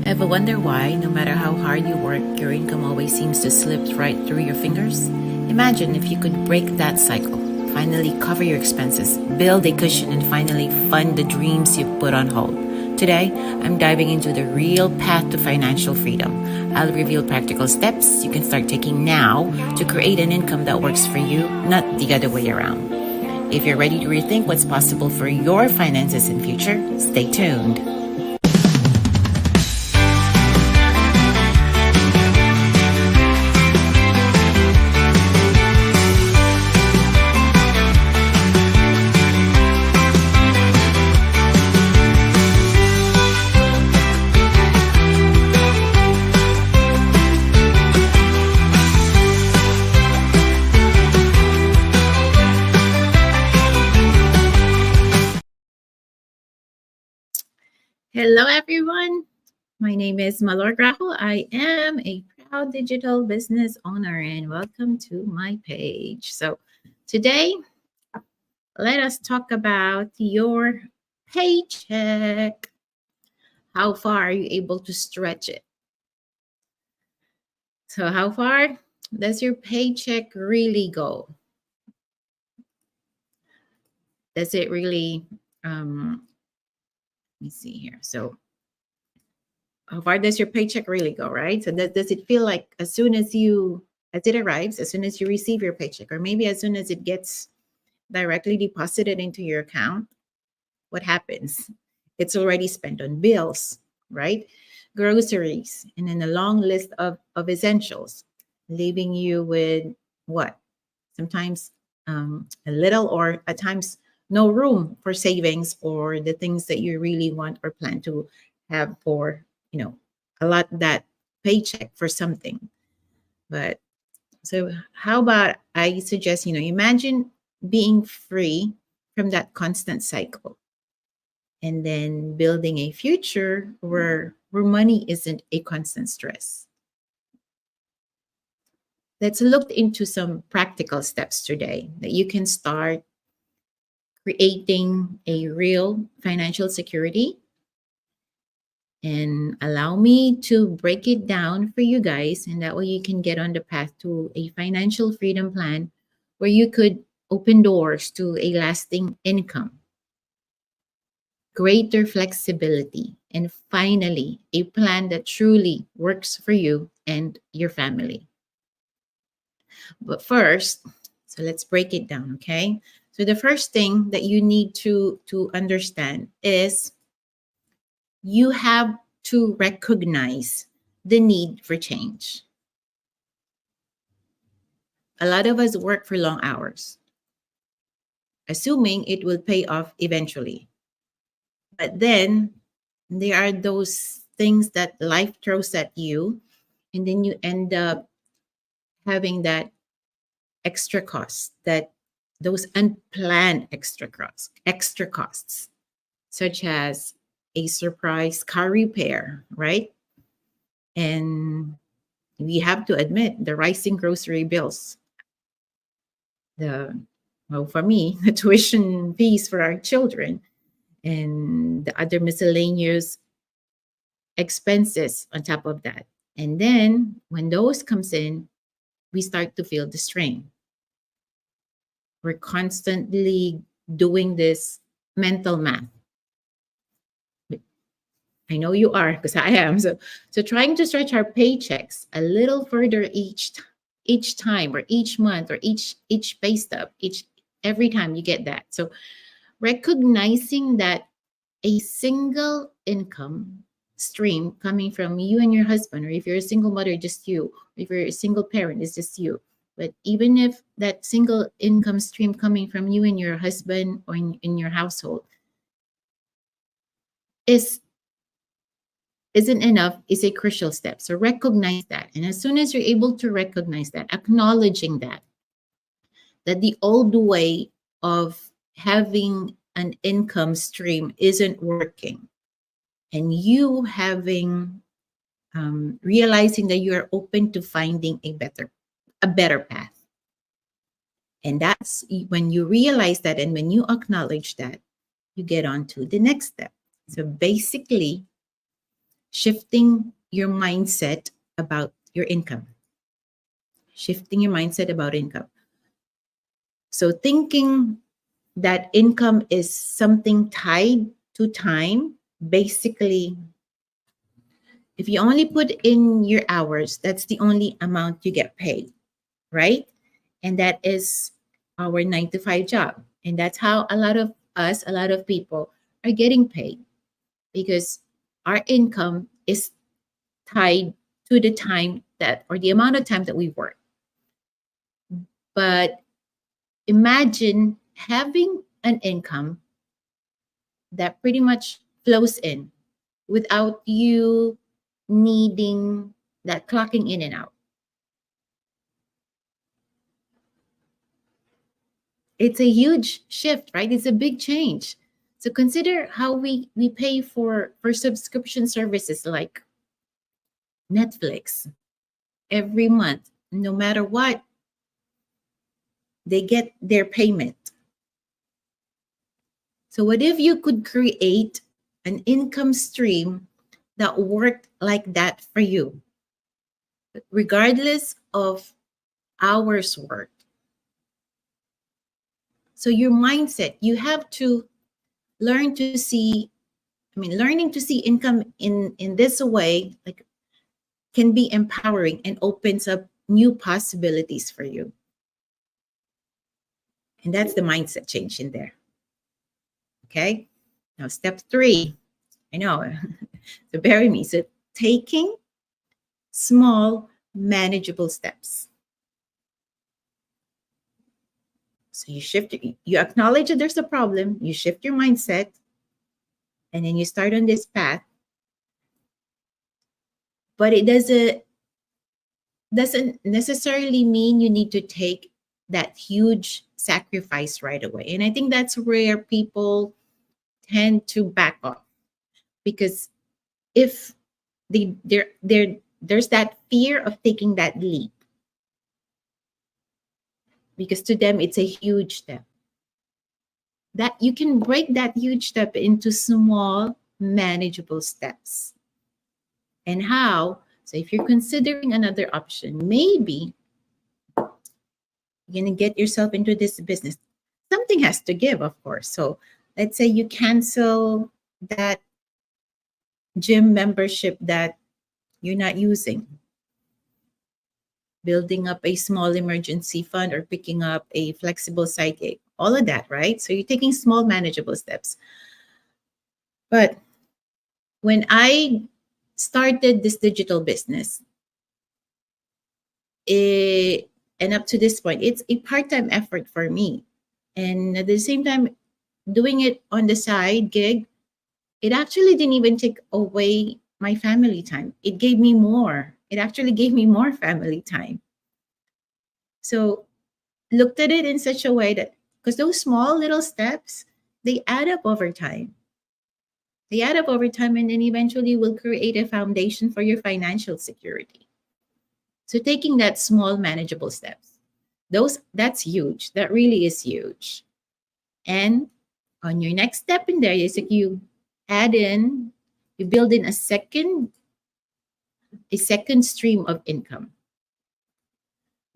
Ever wonder why, no matter how hard you work, your income always seems to slip right through your fingers? Imagine if you could break that cycle, finally cover your expenses, build a cushion, and finally fund the dreams you've put on hold. Today, I'm diving into the real path to financial freedom. I'll reveal practical steps you can start taking now to create an income that works for you, not the other way around. If you're ready to rethink what's possible for your finances in future, stay tuned. Hello, everyone. My name is 𝙔𝙤𝙪𝙧. I am a proud digital business owner, and welcome to my page. So today, let us talk about your paycheck. How far are you able to stretch it? So how far does your paycheck really go? Does it really, let me see here. So how far does your paycheck really go, right? So does it feel like as it arrives, as soon as you receive your paycheck, or maybe as soon as it gets directly deposited into your account, what happens? It's already spent on bills, right? Groceries, and then a long list of essentials, leaving you with what? Sometimes a little, or at times no room for savings or the things that you really want or plan to have for, a lot that paycheck for something. But so how about I suggest, imagine being free from that constant cycle and then building a future where money isn't a constant stress. Let's look into some practical steps today that you can start creating a real financial security. And allow me to break it down for you guys, and that way you can get on the path to a financial freedom plan where you could open doors to a lasting income, greater flexibility, and finally, a plan that truly works for you and your family. But first, so let's break it down, okay? So the first thing that you need to understand is you have to recognize the need for change. A lot of us work for long hours, assuming it will pay off eventually. But then there are those things that life throws at you, and then you end up having that extra cost, those unplanned extra costs, such as a surprise car repair, right? And we have to admit the rising grocery bills, for me, the tuition fees for our children, and the other miscellaneous expenses on top of that. And then when those comes in, we start to feel the strain. We're constantly doing this mental math. I know you are, because I am. So trying to stretch our paychecks a little further each time, or each month, or each pay stub, every time you get that. So recognizing that a single income stream coming from you and your husband, or if you're a single mother, just you, if you're a single parent, it's just you. But even if that single income stream coming from you and your husband, or in your household isn't enough, is a crucial step. So recognize that. And as soon as you're able to recognize that, acknowledging that the old way of having an income stream isn't working, and you realizing that you are open to finding a better path. And that's when you realize that, and when you acknowledge that, you get on to the next step. So basically, shifting your mindset about your income. Shifting your mindset about income. So thinking that income is something tied to time, basically, if you only put in your hours, that's the only amount you get paid, right? And that is our 9 to 5 job. And that's how a lot of us, a lot of people are getting paid, because our income is tied to the time that, or the amount of time that we work. But imagine having an income that pretty much flows in without you needing that clocking in and out. It's a huge shift, right? It's a big change. So consider how we pay for subscription services like Netflix every month. No matter what, they get their payment. So what if you could create an income stream that worked like that for you, regardless of hours worked? So your mindset, you have to learn to see, learning to see income in this way, like, can be empowering and opens up new possibilities for you. And that's the mindset change in there. Okay. Now, step 3, I know, so bear with me. So taking small, manageable steps. So you acknowledge that there's a problem, you shift your mindset, and then you start on this path. But it doesn't necessarily mean you need to take that huge sacrifice right away. And I think that's where people tend to back off, because if there's that fear of taking that leap, because to them it's a huge step. That you can break that huge step into small, manageable steps. And how? So if you're considering another option, maybe you're going to get yourself into this business. Something has to give, of course. So let's say you cancel that gym membership that you're not using, building up a small emergency fund or picking up a flexible side gig, all of that, right? So you're taking small, manageable steps. But when I started this digital business, and up to this point, it's a part-time effort for me. And at the same time, doing it on the side gig, it actually didn't even take away my family time. It gave me more. It actually gave me more family time. So looked at it in such a way that, because those small little steps, they add up over time. They add up over time, and then eventually will create a foundation for your financial security. So taking that small, manageable steps, that's huge. That really is huge. And on your next step in there is like you build in a second stream of income.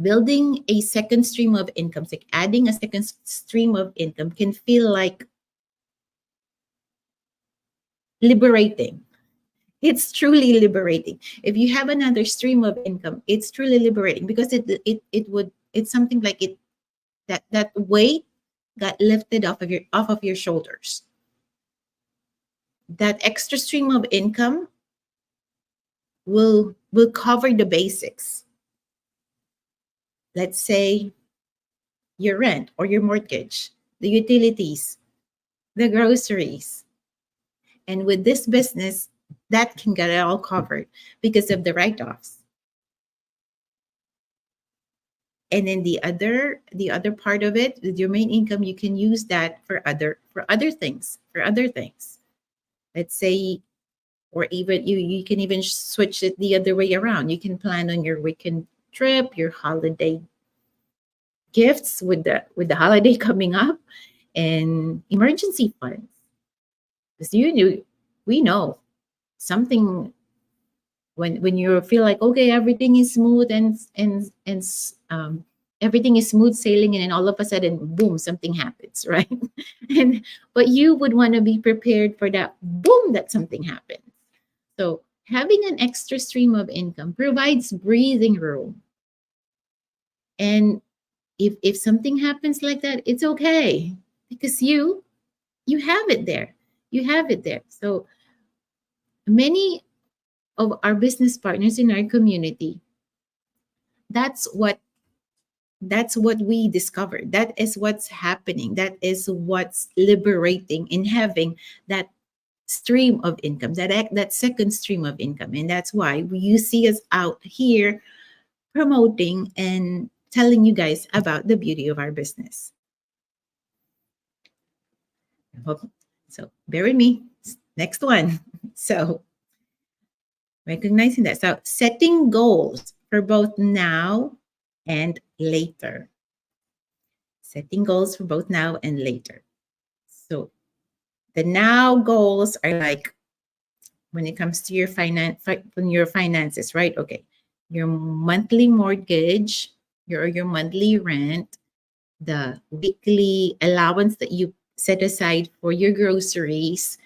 Building a second stream of income, like adding a second stream of income, can feel like liberating. It's truly liberating. If you have another stream of income, it's truly liberating, because it's something like that weight got lifted off of your shoulders. That extra stream of income will cover the basics. Let's say your rent or your mortgage, the utilities, the groceries. And with this business, that can get it all covered because of the write-offs. And then the other part of it, with your main income, you can use that for other things. Let's say, or even you can even switch it the other way around. You can plan on your weekend trip, your holiday gifts with the holiday coming up, and emergency funds. Because we know something when you feel like, okay, everything is smooth and everything is smooth sailing, and then all of a sudden, boom, something happens, right? And but you would want to be prepared for that boom, that something happens. So having an extra stream of income provides breathing room. And if something happens like that, it's okay, because you have it there. You have it there. So many of our business partners in our community, that's what we discovered. That is what's happening. That is what's liberating in having that stream of income, that second stream of income. And that's why you see us out here promoting and telling you guys about the beauty of our business. So bear with me. Next one. So recognizing that. So setting goals for both now and later. Setting goals for both now and later. So the now goals are like when it comes to your finances, right? Okay. Your monthly mortgage, your monthly rent, the weekly allowance that you set aside for your groceries,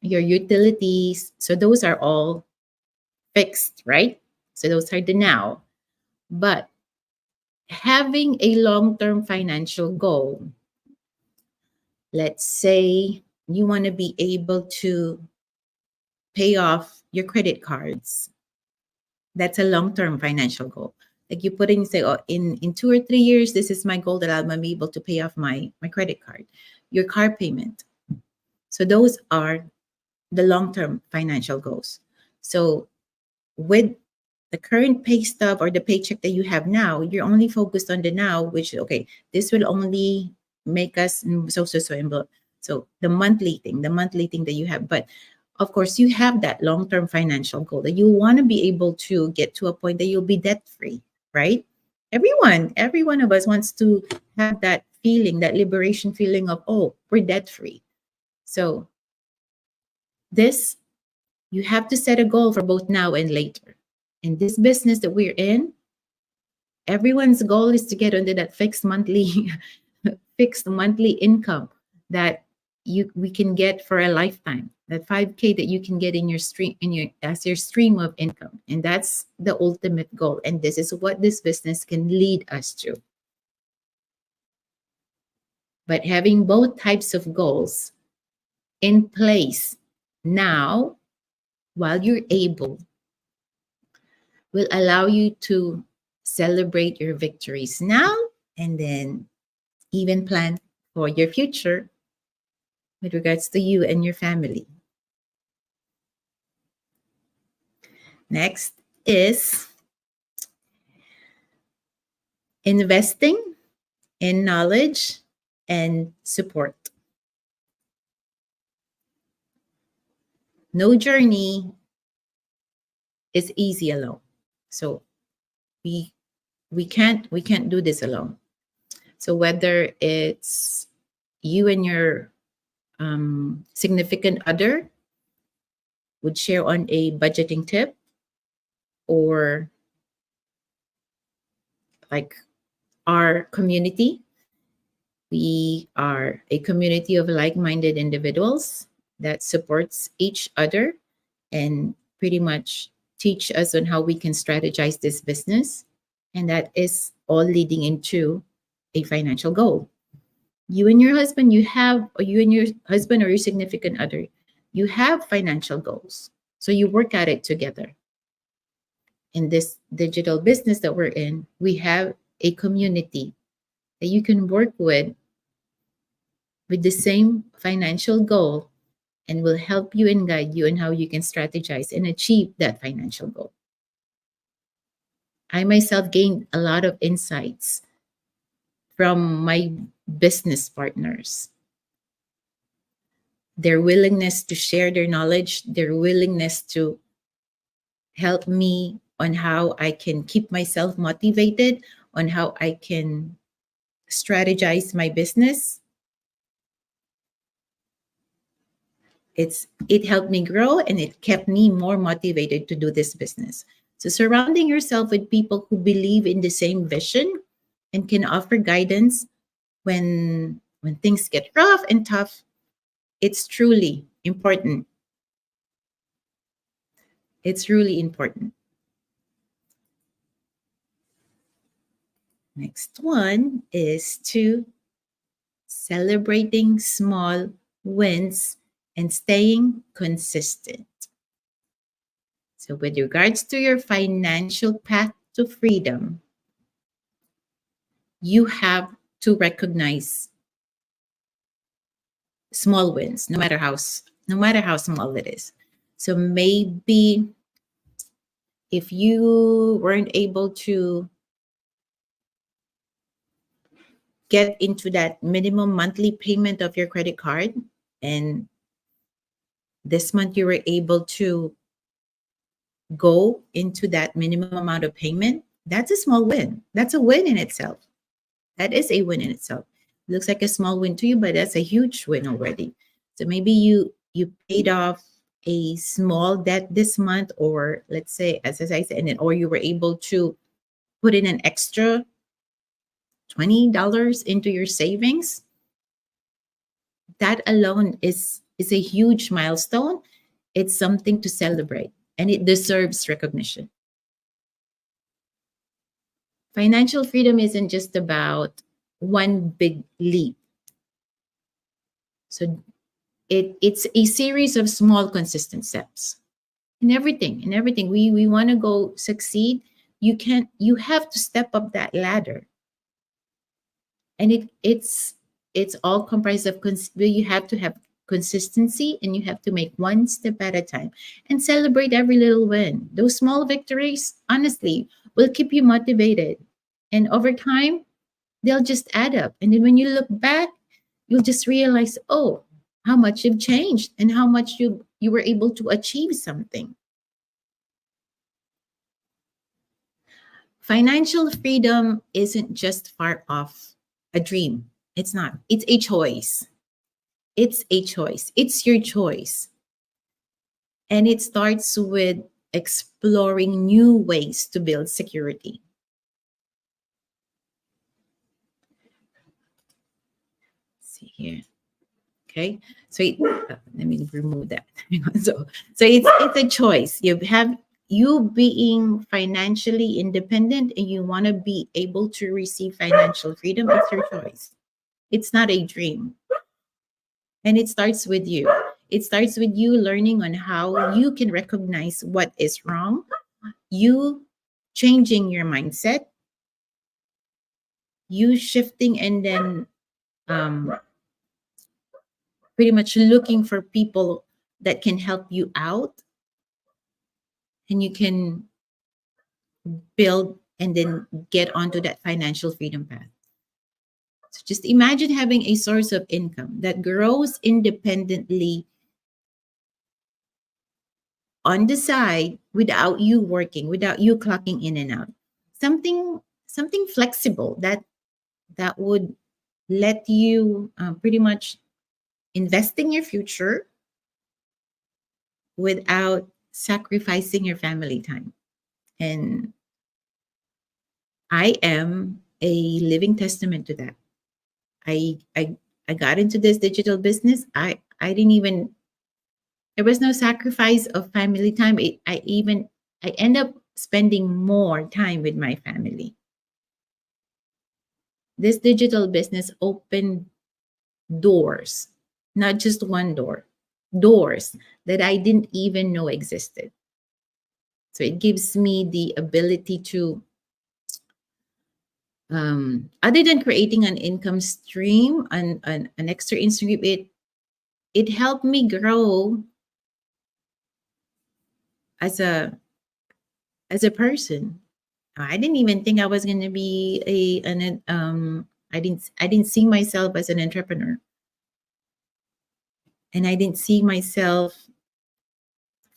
your utilities. So those are all fixed, right? So those are the now. But having a long-term financial goal, let's say you want to be able to pay off your credit cards. That's a long-term financial goal. Like you put in, say, oh, in 2 or 3 years, this is my goal that I'll be able to pay off my credit card, your car payment. So those are the long-term financial goals. So with the current pay stub or the paycheck that you have now, you're only focused on the now, which, okay, this will only make us so the monthly thing that you have. But of course, you have that long-term financial goal that you want to be able to get to a point that you'll be debt-free, right? Every one of us wants to have that feeling, that liberation feeling of, oh, we're debt-free. So this, you have to set a goal for both now and later. In this business that we're in, everyone's goal is to get under that fixed monthly income that we can get for a lifetime. That 5K that you can get in your stream as your stream of income. And that's the ultimate goal. And this is what this business can lead us to. But having both types of goals in place now, while you're able, will allow you to celebrate your victories now and then even plan for your future with regards to you and your family. Next is investing in knowledge and support. No journey is easy alone. So we can't do this alone. So whether it's you and your significant other would share on a budgeting tip, or like our community, we are a community of like-minded individuals that supports each other and pretty much teach us on how we can strategize this business. And that is all leading into a financial goal. You and your husband, or you and your husband or your significant other, you have financial goals. So you work at it together. In this digital business that we're in, we have a community that you can work with the same financial goal, and will help you and guide you on how you can strategize and achieve that financial goal. I myself gained a lot of insights from my business partners. Their willingness to share their knowledge, their willingness to help me on how I can keep myself motivated, on how I can strategize my business. it helped me grow, and it kept me more motivated to do this business. So surrounding yourself with people who believe in the same vision and can offer guidance when things get rough and tough, it's truly important. It's really important. Next one is to celebrating small wins and staying consistent. So with regards to your financial path to freedom, you have to recognize small wins, no matter how small it is. So maybe if you weren't able to get into that minimum monthly payment of your credit card, and this month you were able to go into that minimum amount of payment, that's a small win. That's a win in itself. That is a win in itself. Looks like a small win to you, but that's a huge win already. So maybe you paid off a small debt this month, or let's say, as I said, or you were able to put in an extra $20 into your savings. That alone is a huge milestone. It's something to celebrate, and it deserves recognition. Financial freedom isn't just about one big leap. So it's a series of small, consistent steps. In everything, we want to go succeed. You have to step up that ladder. And it's all comprised of, you have to have consistency, and you have to make one step at a time and celebrate every little win. Those small victories, honestly, will keep you motivated. And over time, they'll just add up. And then when you look back, you'll just realize, oh, how much you've changed and how much you were able to achieve something. Financial freedom isn't just far off a dream. It's not. It's a choice. It's a choice. It's your choice. And it starts with exploring new ways to build security. Let's see here. Okay. So let me remove that. so it's a choice. You being financially independent, and you want to be able to receive financial freedom. It's your choice. It's not a dream. And it starts with you. It starts with you learning on how you can recognize what is wrong, you changing your mindset, you shifting, and then pretty much looking for people that can help you out, and you can build and then get onto that financial freedom path. So just imagine having a source of income that grows independently on the side without you working, without you clocking in and out. Something flexible that would let you pretty much invest in your future without sacrificing your family time. And I am a living testament to that. I got into this digital business. I didn't even, there was no sacrifice of family time. I end up spending more time with my family. This digital business opened doors, not just one door, doors that I didn't even know existed. So it gives me the ability to, other than creating an income stream, an extra income stream, it helped me grow as a person. I didn't even think I was going to be I didn't see myself as an entrepreneur. And I didn't see myself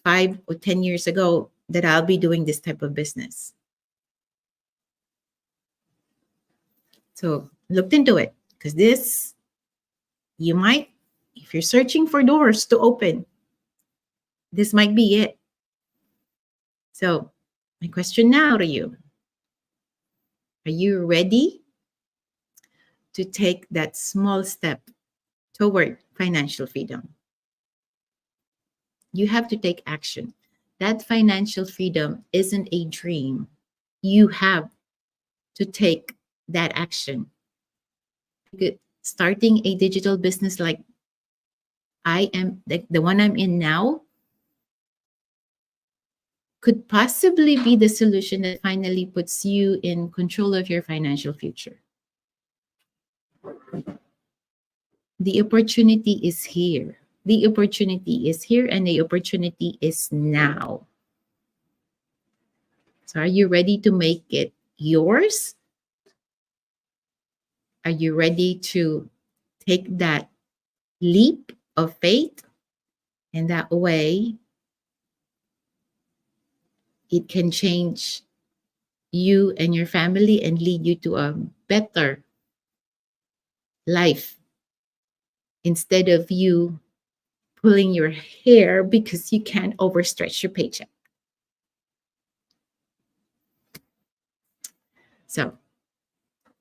5 or 10 years ago that I'll be doing this type of business. So looked into it, because this, you might, if you're searching for doors to open, this might be it. So my question now to you, are you ready to take that small step toward financial freedom? You have to take action. That financial freedom isn't a dream. You have to take that action. Starting a digital business like I am, the one I'm in now, could possibly be the solution that finally puts you in control of your financial future. The opportunity is here. The opportunity is here, and the opportunity is now. So are you ready to make it yours? Are you ready to take that leap of faith? And that way, it can change you and your family and lead you to a better life, instead of you pulling your hair because you can't overstretch your paycheck. So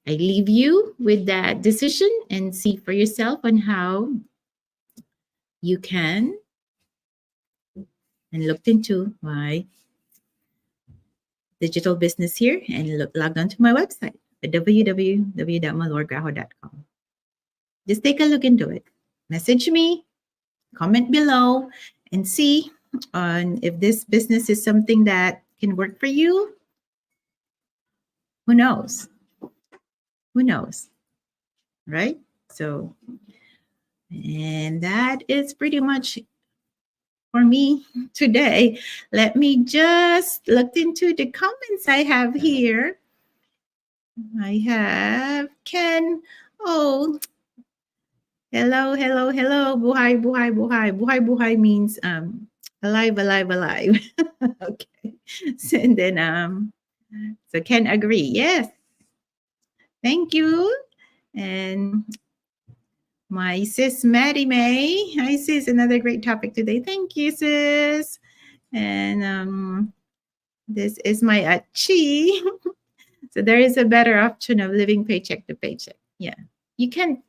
I leave you with that decision, and see for yourself on how you can, and looked into my digital business here, and log on to my website at www.𝙤𝙪𝙧.com. Just take a look into it. Message me, comment below, and see on if this business is something that can work for you. Who knows? Who knows? Right? So, and that is pretty much for me today. Let me just look into the comments I have here. I have Ken. Oh, hello, hello, hello. Buhay, buhay, buhay. Buhay, buhay means alive, alive, alive. Okay. So, and then so Ken agree. Yes. Thank you. And my sis Maddie May. Hi sis, another great topic today. Thank you, sis. And this is my Achi. So there is a better option of living paycheck to paycheck. Yeah. You can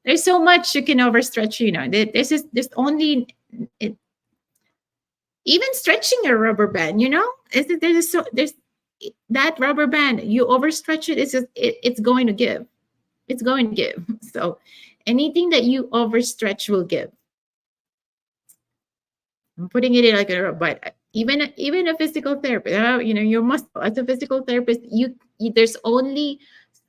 there's so much you can overstretch, you know. There's only it, even stretching a rubber band, you know, there's that rubber band, you overstretch it, it's going to give. It's going to give. So anything that you overstretch will give. I'm putting it in like a, but even a physical therapist, you know, your muscle as a physical therapist, there's only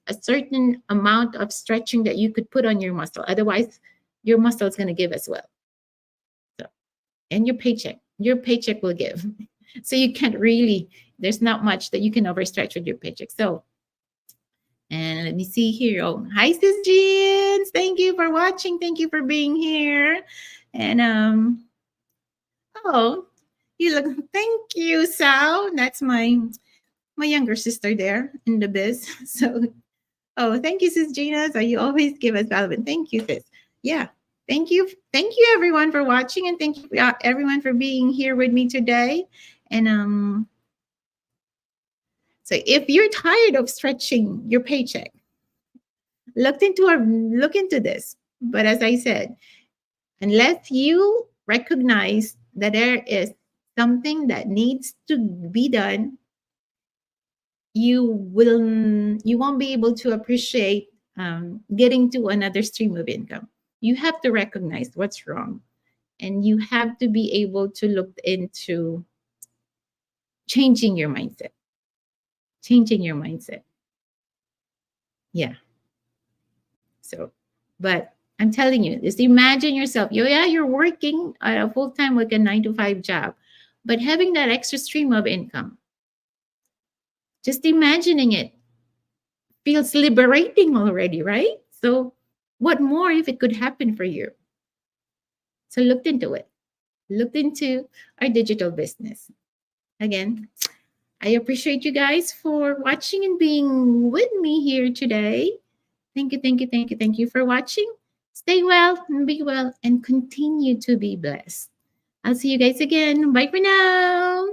a certain amount of stretching that you could put on your muscle. Otherwise, your muscle is going to give as well. So, and your paycheck will give. So you can't really, there's not much that you can overstretch with your paycheck. So, and let me see here. Oh, hi, sis Jeans. Thank you for watching. Thank you for being here. And oh, you look. Thank you, Sal. That's my younger sister there in the biz. So, oh, thank you, sis Gina. So you always give us relevant. Thank you, sis. Yeah, thank you everyone for watching, and thank you everyone for being here with me today. And so if you're tired of stretching your paycheck, look into this. But as I said, unless you recognize that there is something that needs to be done, you won't be able to appreciate getting to another stream of income. You have to recognize what's wrong, and you have to be able to look into changing your mindset. Yeah. So, but I'm telling you, just imagine yourself. You're working at a full-time, like a 9-to-5 job, but having that extra stream of income, just imagining it feels liberating already, right? So what more if it could happen for you? So looked into it. Looked into our digital business. Again, I appreciate you guys for watching and being with me here today. Thank you for watching. Stay well and be well and continue to be blessed. I'll see you guys again. Bye for now.